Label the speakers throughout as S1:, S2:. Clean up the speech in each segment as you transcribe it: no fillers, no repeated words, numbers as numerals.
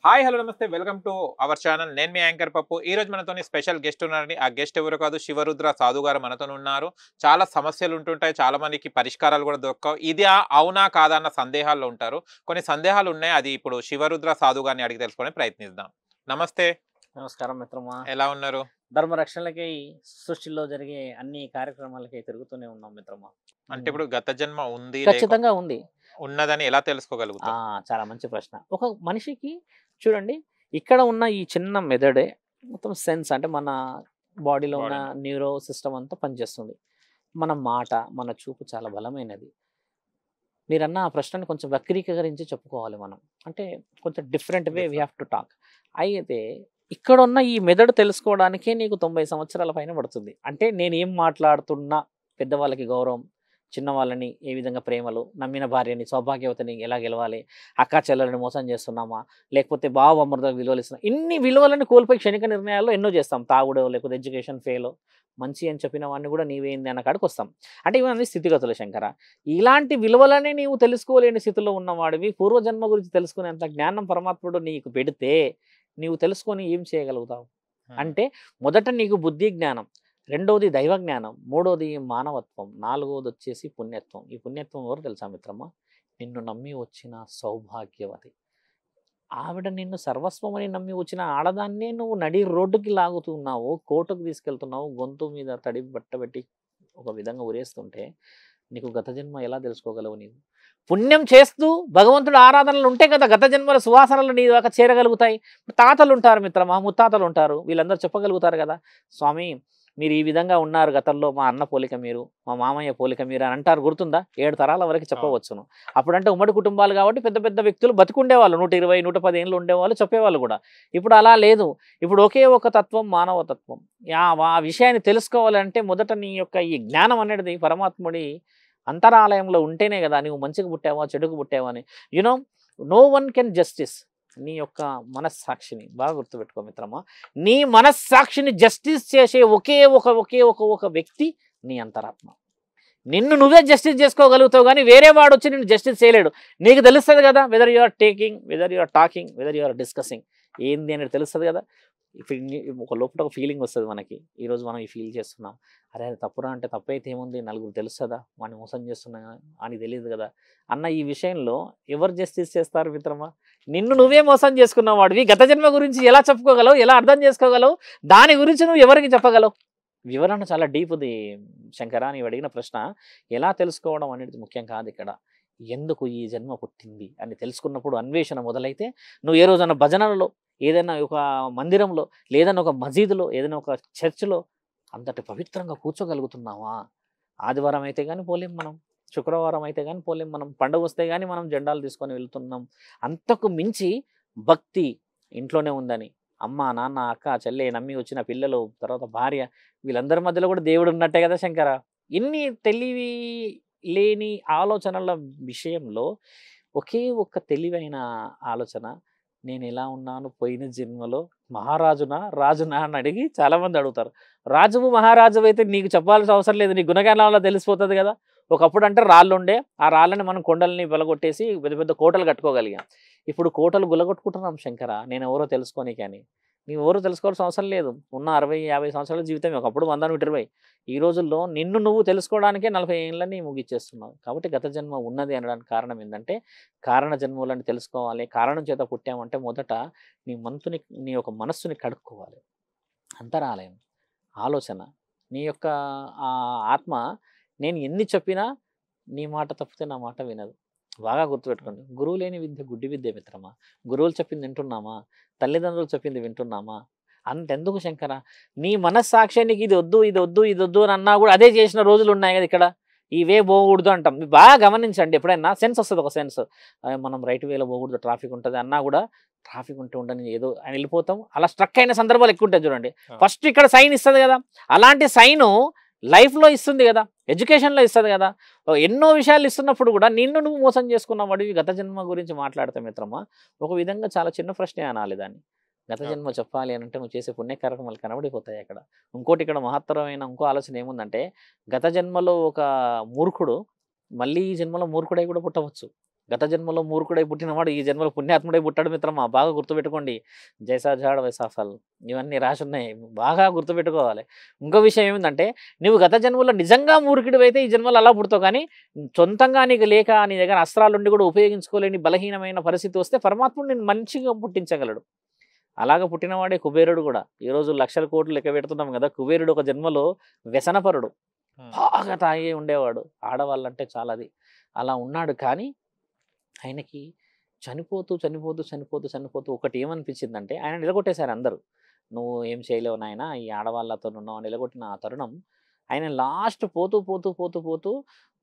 S1: Hi hello నమస్తే welcome to our channel. నేను మీ anchor పప్పు. ఈ రోజు మనతోని స్పెషల్ గెస్ట్ ఉన్నారండి. ఆ గెస్ట్ ఎవరు కాదు, శివరుద్ర సాధు గారు మనతోని ఉన్నారు. చాలా సమస్యలు ఉంటుంటాయి, చాలా మందికి పరిష్కారాలు కూడా దొరకవు. ఇది అవునా కాదా అన్న సందేహాల్లో ఉంటారు. కొన్ని సందేహాలు ఉన్నాయి, అది ఇప్పుడు శివరుద్ర సాధు గారిని అడిగి తెలుసుకునే ప్రయత్నిద్దాం. నమస్తే,
S2: నమస్కారం మిత్రమా.
S1: ఎలా ఉన్నారు?
S2: ధర్మ రక్షణలకై సృష్టిలో జరిగే అన్ని కార్యక్రమాలకై తిరుగుతూనే ఉన్నాం మిత్రమా.
S1: అంటే ఇప్పుడు గత జన్మ ఉంది
S2: ఖచ్చితంగా ఉంది.
S1: ఉన్నదని ఎలా
S2: ఆ
S1: తెలుసుకోగలుగుతాం?
S2: చాలా మంచి ప్రశ్న. ఒక మనిషికి చూడండి, ఇక్కడ ఉన్న ఈ చిన్న మెదడే మొత్తం సెన్స్, అంటే మన బాడీలో ఉన్న న్యూరో సిస్టమ్ అంతా పనిచేస్తుంది. మన మాట, మన చూపు చాలా బలమైనది. మీరన్న ఆ ప్రశ్నని కొంచెం వక్రీకరించి చెప్పుకోవాలి మనం. అంటే కొంచెం different way we have to talk. అయితే ఇక్కడ ఉన్న ఈ మెదడు తెలుసుకోవడానికే నీకు 90 సంవత్సరాల పైన పడుతుంది. అంటే నేనేం మాట్లాడుతున్నా, పెద్దవాళ్ళకి గౌరవం, చిన్నవాళ్ళని ఏ విధంగా ప్రేమలు, నమ్మిన భార్యని సౌభాగ్యవతిని ఎలా గెలవాలి, అక్కా చెల్లెలని మోసం చేస్తున్నామా, లేకపోతే బావ అమృతకు విలువలు ఇస్తున్నాం, ఇన్ని విలువలను కోల్పోయి క్షణిక నిర్ణయాల్లో ఎన్నో చేస్తాం. తాగుడో లేకపోతే ఎడ్యుకేషన్ ఫెయిలో, మంచి అని చెప్పిన వాడిని కూడా నీవేంది అన్న కాడికి వస్తాం. అంటే ఇవన్నీ స్థితిగతులు శంకర. ఇలాంటి విలువలనే నీవు తెలుసుకోలేని స్థితిలో ఉన్నవాడివి. పూర్వజన్మ గురించి తెలుసుకునేంత జ్ఞానం పరమాత్ముడు నీకు పెడితే నీవు తెలుసుకొని ఏం చేయగలుగుతావు? అంటే మొదట నీకు బుద్ధి జ్ఞానం, రెండవది దైవ జ్ఞానం, మూడవది మానవత్వం, నాలుగవది వచ్చేసి పుణ్యత్వం. ఈ పుణ్యత్వం ఎవరు తెలుసా మిత్రమా? నిన్ను నమ్మి వచ్చిన సౌభాగ్యవతి. ఆవిడ నిన్ను సర్వస్వం అని నమ్మి వచ్చిన ఆడదాన్నే నువ్వు నడి రోడ్డుకి లాగుతున్నావు, కోర్టుకు తీసుకెళ్తున్నావు, గొంతు మీద తడి బట్టబెట్టి ఒక విధంగా ఉరేస్తుంటే నీకు గత జన్మ ఎలా తెలుసుకోగలవు? నీవు పుణ్యం చేస్తూ భగవంతుడు ఆరాధనలు ఉంటే కదా గత జన్మల సువాసనలు నీ దాకా చేరగలుగుతాయి. తాతలు ఉంటారు మిత్రమా, ముత్తాతలు ఉంటారు, వీళ్ళందరూ చెప్పగలుగుతారు కదా, స్వామి మీరు ఈ విధంగా ఉన్నారు గతంలో, మా అన్న పోలిక మీరు, మా మామయ్య పోలిక మీరు అని అంటారు. గుర్తుందా? 7 తరాల వరకు చెప్పవచ్చును. అప్పుడంటే ఉమ్మడి కుటుంబాలు కాబట్టి పెద్ద పెద్ద వ్యక్తులు బతికుండేవాళ్ళు, 120 110 ఏళ్ళు ఉండేవాళ్ళు, చెప్పేవాళ్ళు కూడా. ఇప్పుడు అలా లేదు. ఇప్పుడు ఒకే ఒక తత్వం, మానవ తత్వం. ఆ విషయాన్ని తెలుసుకోవాలంటే మొదట నీ యొక్క ఈ జ్ఞానం అనేది పరమాత్ముడి అంతరాలయంలో ఉంటేనే కదా నువ్వు మంచిగా పుట్టావా చెడుకు పుట్టావా అని. You know, no one can justice. నీ యొక్క మనస్సాక్షిని బాగా గుర్తుపెట్టుకో మిత్రమా. నీ మనస్సాక్షిని జస్టిస్ చేసే ఒకే ఒక వ్యక్తి నీ అంతరాత్మ. నిన్ను నువ్వే జస్టిస్ చేసుకోగలుగుతావు, కానీ వేరే వాడు వచ్చి నిన్ను జస్టిస్ చేయలేడు. నీకు తెలుస్తుంది కదా, whether you are taking, whether you are talking, whether you are discussing ఏంది అనేది తెలుస్తుంది కదా. ఒక లోపల ఒక ఫీలింగ్ వస్తుంది మనకి. ఈరోజు మనం ఈ ఫీల్ చేస్తున్నాం, అరే అది తప్పురా అంటే తప్పైతే ఏముంది, నలుగురు తెలుస్తుందా వాడిని మోసం చేస్తున్నా అని తెలియదు కదా అన్న ఈ విషయంలో ఎవరు జస్టిస్ చేస్తారు మిత్రమా? నిన్ను నువ్వే మోసం చేసుకున్న వాడివి. గత జన్మ గురించి ఎలా చెప్పుకోగలవు, ఎలా అర్థం చేసుకోగలవు, దాని గురించి నువ్వు ఎవరికి చెప్పగలవు? వివరణ చాలా డీప్ది శంకర. నీవు అడిగిన ప్రశ్న ఎలా తెలుసుకోవడం అనేది ముఖ్యం కాదు ఇక్కడ. ఎందుకు ఈ జన్మ పుట్టింది అని తెలుసుకున్నప్పుడు అన్వేషణ మొదలైతే నువ్వు ఏ రోజైనా భజనలలో, ఏదైనా ఒక మందిరంలో, లేదన్నా ఒక మసీదులో, ఏదైనా ఒక చర్చిలో అంతటి పవిత్రంగా కూర్చోగలుగుతున్నావా? ఆదివారం అయితే కానీ పోలేం మనం, శుక్రవారం అయితే కానీ పోలేం మనం, పండుగ వస్తే కానీ మనం జెండాలు తీసుకొని వెళ్తున్నాం. అంతకు మించి భక్తి ఇంట్లోనే ఉందని అమ్మ నాన్న అక్క చెల్లె నమ్మి వచ్చిన పిల్లలు, తర్వాత భార్య, వీళ్ళందరి మధ్యలో కూడా దేవుడు ఉన్నట్టే కదా శంకర. ఇన్ని తెలివి లేని ఆలోచనల విషయంలో ఒకే ఒక్క తెలివైన ఆలోచన, నేను ఎలా ఉన్నాను పోయిన జన్మలో, మహారాజునా రాజునా అని అడిగి చాలామంది అడుగుతారు. రాజువు మహారాజు అయితే నీకు చెప్పాల్సిన అవసరం లేదు, నీ గుణగణాలలో తెలిసిపోతుంది కదా. ఒకప్పుడు అంటే రాళ్ళు ఉండే, ఆ రాళ్ళని మనం కొండల్ని వెలగొట్టేసి పెద్ద పెద్ద కోటలు కట్టుకోగలిగాం. ఇప్పుడు కోటలు గులగొట్టుకుంటున్నాం శంకర, నేను ఎవరో తెలుసుకొని. కానీ నీవు ఎవరో తెలుసుకోవాల్సిన అవసరం లేదు. ఉన్న 60-50 సంవత్సరాల జీవితం ఒకప్పుడు 100-120. ఈ రోజుల్లో నిన్ను నువ్వు తెలుసుకోవడానికే 40 ఏళ్ళని ముగిచ్చేస్తున్నావు. కాబట్టి గత జన్మ ఉన్నది అనడానికి కారణం ఏంటంటే, కారణ జన్మలని తెలుసుకోవాలి. కారణం చేత పుట్టామంటే మొదట నీ యొక్క మనస్సుని కడుక్కోవాలి. అంతరాలయం, ఆలోచన, నీ యొక్క ఆత్మ. నేను ఎన్ని చెప్పినా నీ మాట తప్పితే నా మాట వినదు. బాగా గుర్తుపెట్టుకోండి. గురువు లేని విద్య గుడ్డి విద్య మిత్రమా. గురువులు చెప్పింది వింటున్నామా? తల్లిదండ్రులు చెప్పింది వింటున్నామా? అంతెందుకు శంకర, నీ మనస్సాక్ష్యానికి ఇది వద్దు ఇది వద్దు ఇది వద్దు అని అన్నా కూడా అదే చేసిన రోజులు ఉన్నాయి కదా ఇక్కడ. ఇవే పోకూడదు అంటాం. బాగా గమనించండి, ఎప్పుడైనా సెన్స్ వస్తుంది, ఒక సెన్స్. మనం రైట్ వేలో పోకూడదు, ట్రాఫిక్ ఉంటుంది అన్నా కూడా ట్రాఫిక్ ఉంటే ఉండని ఏదో అని వెళ్ళిపోతాం. అలా స్ట్రక్ అయిన సందర్భాలు ఎక్కువ ఉంటాయి చూడండి. ఫస్ట్ ఇక్కడ సైన్ ఇస్తుంది కదా, అలాంటి సైను లైఫ్లో ఇస్తుంది కదా, ఎడ్యుకేషన్లో ఇస్తుంది కదా, ఎన్నో విషయాలు ఇస్తున్నప్పుడు కూడా నిన్ను నువ్వు మోసం చేసుకున్నావు. వాడివి గత జన్మ గురించి మాట్లాడితే మిత్రమా ఒక విధంగా చాలా చిన్న ప్రశ్నే అనాలి దాన్ని. గత జన్మ చెప్పాలి అని అంటే నువ్వు చేసే పుణ్య కార్యక్రమాలు కనబడిపోతాయి అక్కడ. ఇంకోటి ఇక్కడ మహత్తరమైన ఇంకో ఆలోచన ఏముందంటే, గత జన్మలో ఒక మూర్ఖుడు మళ్ళీ ఈ జన్మలో మూర్ఖుడై కూడా పుట్టవచ్చు. గత జన్మలో మూర్ఖుడై పుట్టినవాడు ఈ జన్మలో పుణ్యాత్ముడై పుట్టాడు మిత్రమా, బాగా గుర్తుపెట్టుకోండి. జైసా జాడ వైసా ఫల్, ఇవన్నీ రాసి ఉన్నాయి, బాగా గుర్తుపెట్టుకోవాలి. ఇంకో విషయం ఏమిటంటే, నువ్వు గత జన్మలో నిజంగా మూర్ఖుడివి అయితే ఈ జన్మలో అలా పుడతావు, కానీ సొంతంగా నీకు లేక నీ దగ్గర అస్త్రాలుండి కూడా ఉపయోగించుకోలేని బలహీనమైన పరిస్థితి వస్తే పరమాత్ముడు నేను మంచిగా పుట్టించగలడు. అలాగ పుట్టినవాడే కుబేరుడు కూడా. ఈరోజు లక్షల కోట్లు లెక్క పెడుతున్నాం కదా, కుబేరుడు ఒక జన్మలో వ్యసనపరుడు, బాగా తాగే ఉండేవాడు, ఆడవాళ్ళంటే చాలా అది, అలా ఉన్నాడు. కానీ ఆయనకి చనిపోతూ చనిపోతూ చనిపోతూ చనిపోతూ ఒకటి ఏమనిపించిందంటే, ఆయన నిలగొట్టేశారు అందరూ, నువ్వు ఏం చేయలేవు నాయన, ఈ ఆడవాళ్ళతో ఉన్నావు నిలగొట్టిన ఆ తరుణం, ఆయన లాస్ట్ పోతూ పోతూ పోతూ పోతూ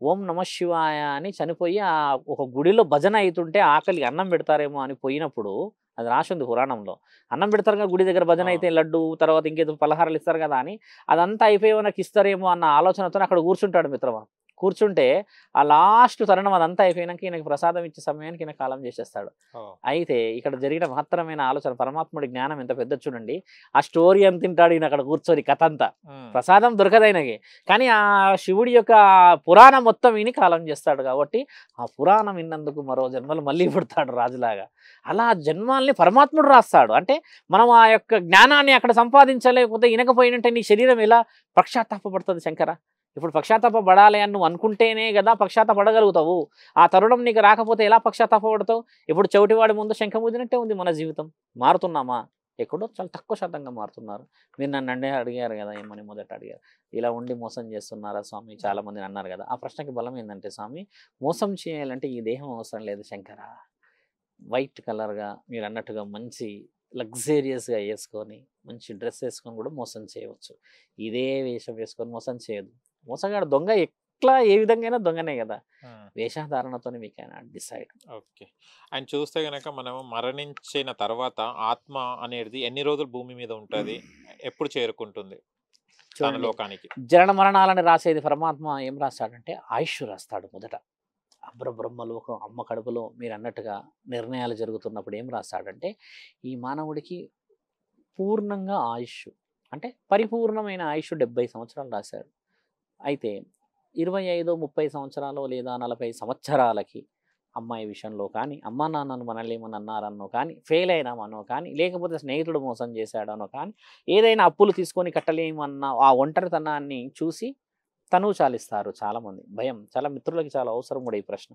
S2: ఓం నమ శివాయ అని చనిపోయి ఆ ఒక గుడిలో భజన అవుతుంటే ఆకలి అన్నం పెడతారేమో అని పోయినప్పుడు, అది రాసి ఉంది పురాణంలో, అన్నం పెడతారు కదా గుడి దగ్గర భజన అయితే, లడ్డు తర్వాత ఇంకేదో పలహారాలు ఇస్తారు కదా అని, అదంతా అయిపోయి నాకు ఇస్తారేమో అన్న ఆలోచనతో అక్కడ కూర్చుంటాడు మిత్రమా. కూర్చుంటే ఆ లాస్ట్ తరుణం అదంతా అయిపోయినాక ఈయనకి ప్రసాదం ఇచ్చే సమయానికి ఈయన కాలం చేసేస్తాడు. అయితే ఇక్కడ జరిగిన మహత్తరమైన ఆలోచన, పరమాత్ముడి జ్ఞానం ఎంత పెద్ద చూడండి. ఆ స్టోరీ ఎంత తింటాడు ఈయన అక్కడ కూర్చొని, కథ అంతా, ప్రసాదం దొరకదు ఆయనకి, కానీ ఆ శివుడి యొక్క పురాణం మొత్తం ఈయన కాలం చేస్తాడు. కాబట్టి ఆ పురాణం విన్నందుకు మరో జన్మలు మళ్ళీ పుడతాడు రాజులాగా. అలా జన్మాల్ని పరమాత్ముడు రాస్తాడు. అంటే మనం ఆ యొక్క జ్ఞానాన్ని అక్కడ సంపాదించలేకపోతే ఇనకపోయినట్టే నీ శరీరం ఎలా పశ్చాత్తాపడుతుంది శంకర. ఇప్పుడు పశ్చాత్తాపడాలి అని నువ్వు అనుకుంటేనే కదా పశ్చాత్తాపడగలుగుతావు. ఆ తరుణం నీకు రాకపోతే ఎలా పశ్చాత్తాపడతావు? ఇప్పుడు చెవిటివాడి ముందు శంఖం ఊదినట్టే ఉంది మన జీవితం. మారుతున్నామా? ఎక్కడో చాలా తక్కువ శాతంగా మారుతున్నారు. మీరు నన్ను అడిగారు కదా, ఏమని మొదట అడిగారు, ఇలా ఉండి మోసం చేస్తున్నారా స్వామి చాలా మంది అన్నారు కదా. ఆ ప్రశ్నకి బలం ఏంటంటే, స్వామి మోసం చేయాలంటే ఈ దేహం అవసరం లేదు శంకర. వైట్ కలర్గా మీరు అన్నట్టుగా మంచి లగ్జేరియస్గా వేసుకొని మంచి డ్రెస్ వేసుకొని కూడా మోసం చేయవచ్చు. ఇదే వేషం వేసుకొని మోసం చేయదు. మోసగాడు దొంగ ఎట్లా ఏ విధంగా దొంగనే కదా. వేషధారణతోనే వీ కెనాట్ డిసైడ్.
S1: ఓకే. ఆయన చూస్తే గనక మనము మరణించిన తర్వాత ఆత్మ అనేది ఎన్ని రోజులు భూమి మీద ఉంటుంది, ఎప్పుడు చేరుకుంటుంది తన లోకానికి?
S2: జనన మరణాలని రాసేది పరమాత్మ ఏం రాస్తాడంటే ఆయుష్ రాస్తాడు. మొదట బ్రహ్మలోకం అమ్మ కడుపులో మీరు అన్నట్టుగా నిర్ణయాలు జరుగుతున్నప్పుడు ఏం రాస్తాడంటే, ఈ మానవుడికి పూర్ణంగా ఆయుష్ అంటే పరిపూర్ణమైన ఆయుష్ 70 సంవత్సరాలు రాశాడు. అయితే 25-30 సంవత్సరాలు లేదా 40 సంవత్సరాలకి అమ్మాయి విషయంలో కానీ, అమ్మా నాన్నను మనల్ని ఏమని అన్నారన్నో కానీ, ఫెయిల్ అయినామనో కానీ, లేకపోతే స్నేహితుడు మోసం చేశాడనో కానీ, ఏదైనా అప్పులు తీసుకొని కట్టలేమన్న ఆ ఒంటరితనాన్ని చూసి తనువు చాలిస్తారు చాలామంది. భయం చాలా మిత్రులకి చాలా అవసరం కూడా ఈ ప్రశ్న.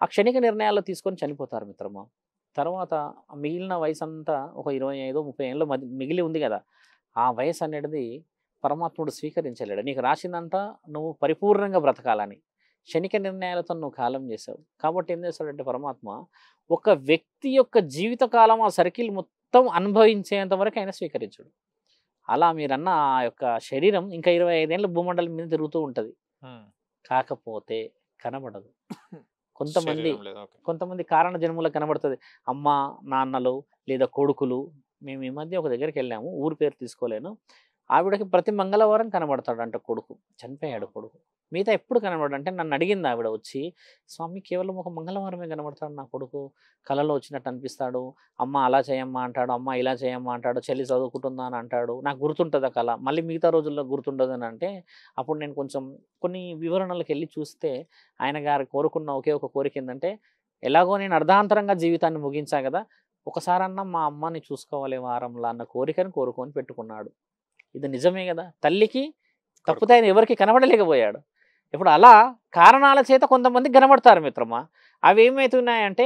S2: ఆ క్షణిక నిర్ణయాలు తీసుకొని చనిపోతారు మిత్రమా. తర్వాత మిగిలిన వయసు అంతా ఒక 25-30 ఏళ్ళు మిగిలి ఉంది కదా, ఆ వయసు అనేది పరమాత్ముడు స్వీకరించలేడు. నీకు రాసిందంతా నువ్వు పరిపూర్ణంగా బ్రతకాలని, క్షణిక నిర్ణయాలతో నువ్వు కాలం చేసావు. కాబట్టి ఏం చేస్తాడంటే పరమాత్మ ఒక వ్యక్తి యొక్క జీవితకాలం ఆ సర్కిల్ మొత్తం అనుభవించేంత వరకు ఆయన స్వీకరించడు. అలా మీరన్న ఆ యొక్క శరీరం ఇంకా 25 ఏళ్ళ భూమండలం మీద తిరుగుతూ ఉంటుంది. కాకపోతే కనబడదు. కొంతమంది కారణ జన్మలకు కనబడుతుంది. అమ్మ నాన్నలు లేదా కొడుకులు. మేము ఈ మధ్య ఒక దగ్గరికి వెళ్ళాము, ఊరి పేరు తీసుకోలేను. ఆవిడకి ప్రతి మంగళవారం కనబడతాడంట కొడుకు. చనిపోయాడు కొడుకు. మిగతా ఎప్పుడు కనబడు అంటే నన్ను అడిగింది ఆవిడ వచ్చి, స్వామి కేవలం ఒక మంగళవారమే కనబడతాడు నా కొడుకు, కళలో వచ్చినట్టు అనిపిస్తాడు, అమ్మ అలా చేయమ్మా అంటాడు, అమ్మ ఇలా చేయమ్మా అంటాడు, చెల్లి చదువుకుంటుందా అని అంటాడు, నాకు గుర్తుంటుంది ఆ కళ, మళ్ళీ మిగతా రోజుల్లో గుర్తుండదు అని అంటే, అప్పుడు నేను కొంచెం కొన్ని వివరణలకు వెళ్ళి చూస్తే ఆయన గారు కోరుకున్న ఒకే ఒక కోరిక ఏంటంటే, ఎలాగో నేను అర్ధాంతరంగా జీవితాన్ని ముగించా కదా, ఒకసారన్నా మా అమ్మని చూసుకోవాలి వారంలా అన్న కోరికను కోరుకొని పెట్టుకున్నాడు. ఇది నిజమే కదా. తల్లికి తప్పితే ఆయన ఎవరికి కనబడలేకపోయాడు. ఇప్పుడు అలా కారణాల చేత కొంతమంది కనబడతారు మిత్రమా. అవి ఏమవుతున్నాయంటే,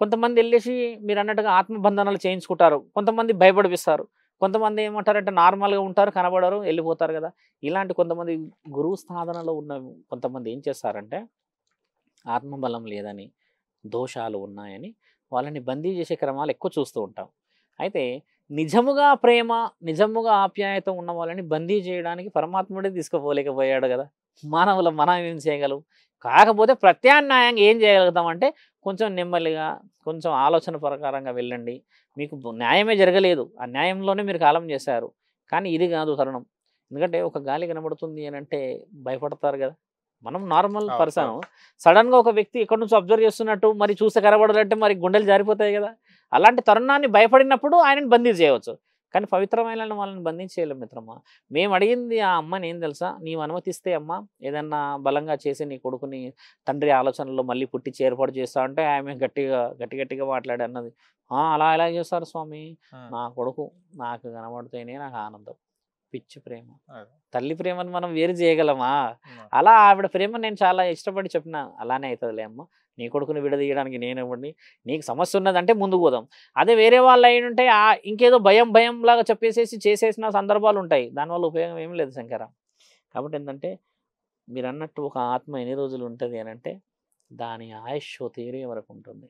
S2: కొంతమంది వెళ్ళేసి మీరు అన్నట్టుగా ఆత్మబంధనాలు చేయించుకుంటారు, కొంతమంది భయపడిపిస్తారు, కొంతమంది ఏమంటారంటే నార్మల్గా ఉంటారు, కనబడరు, వెళ్ళిపోతారు కదా. ఇలాంటి కొంతమంది గురువు సాధనలో ఉన్న కొంతమంది ఏం చేస్తారంటే, ఆత్మబలం లేదని, దోషాలు ఉన్నాయని వాళ్ళని బందీ చేసే క్రమాలు ఎక్కువ చూస్తూ ఉంటాం. అయితే నిజముగా ప్రేమ, నిజముగా ఆప్యాయత ఉన్న వాళ్ళని బందీ చేయడానికి పరమాత్ముడే తీసుకుపోలేకపోయాడు కదా. మానవులు మనం ఏం చేయగలం? కాకపోతే ప్రత్యామ్నాయంగా ఏం చేయగలుగుతామంటే, కొంచెం నెమ్మదిగా కొంచెం ఆలోచన ప్రకారంగా వెళ్ళండి. మీకు న్యాయమే జరగలేదు, ఆ న్యాయంలోనే మీరు కాలం చేశారు, కానీ ఇది కాదు తరుణం. ఎందుకంటే ఒక గాలి కనబడుతుంది అని అంటే భయపడతారు కదా. మనం నార్మల్ పర్సన్, సడన్గా ఒక వ్యక్తి ఎక్కడి నుంచి అబ్జర్వ్ చేస్తున్నట్టు మరి చూస్తే కనబడాలంటే మరి గుండెలు జారిపోతాయి కదా. అలాంటి తరుణాన్ని భయపడినప్పుడు ఆయనను బందీ చేయవచ్చు. కానీ పవిత్రమైన వాళ్ళని బంధించేయలేం మిత్రమా. మేము అడిగింది ఆ అమ్మని ఏం తెలుసా, నీవు అనుమతిస్తే అమ్మ ఏదన్నా బలంగా చేసి నీ కొడుకుని తండ్రి ఆలోచనలో మళ్ళీ పుట్టించి ఏర్పాటు చేస్తా అంటే ఆమె గట్టిగా మాట్లాడి అన్నది, అలా ఎలా చేస్తారు స్వామి, నా కొడుకు నాకు కనబడితేనే నాకు ఆనందం. పిచ్చి ప్రేమ, తల్లి ప్రేమను మనం వేరు చేయగలమా? అలా ఆవిడ ప్రేమ నేను చాలా ఇష్టపడి చెప్పిన, అలానే అవుతుందిలే అమ్మ, నీ కొడుకుని విడదీయడానికి నేనివ్వండి, నీకు సమస్య ఉన్నదంటే ముందుకు పోదాం. అదే వేరే వాళ్ళు అయి ఉంటే ఇంకేదో భయం లాగా చెప్పేసేసి చేసేసిన సందర్భాలు ఉంటాయి. దానివల్ల ఉపయోగం ఏం లేదు శంకర. కాబట్టి ఏంటంటే మీరు అన్నట్టు ఒక ఆత్మ ఎన్ని రోజులు ఉంటుంది అని అంటే దాని ఆయుష్ తీరే వరకు ఉంటుంది.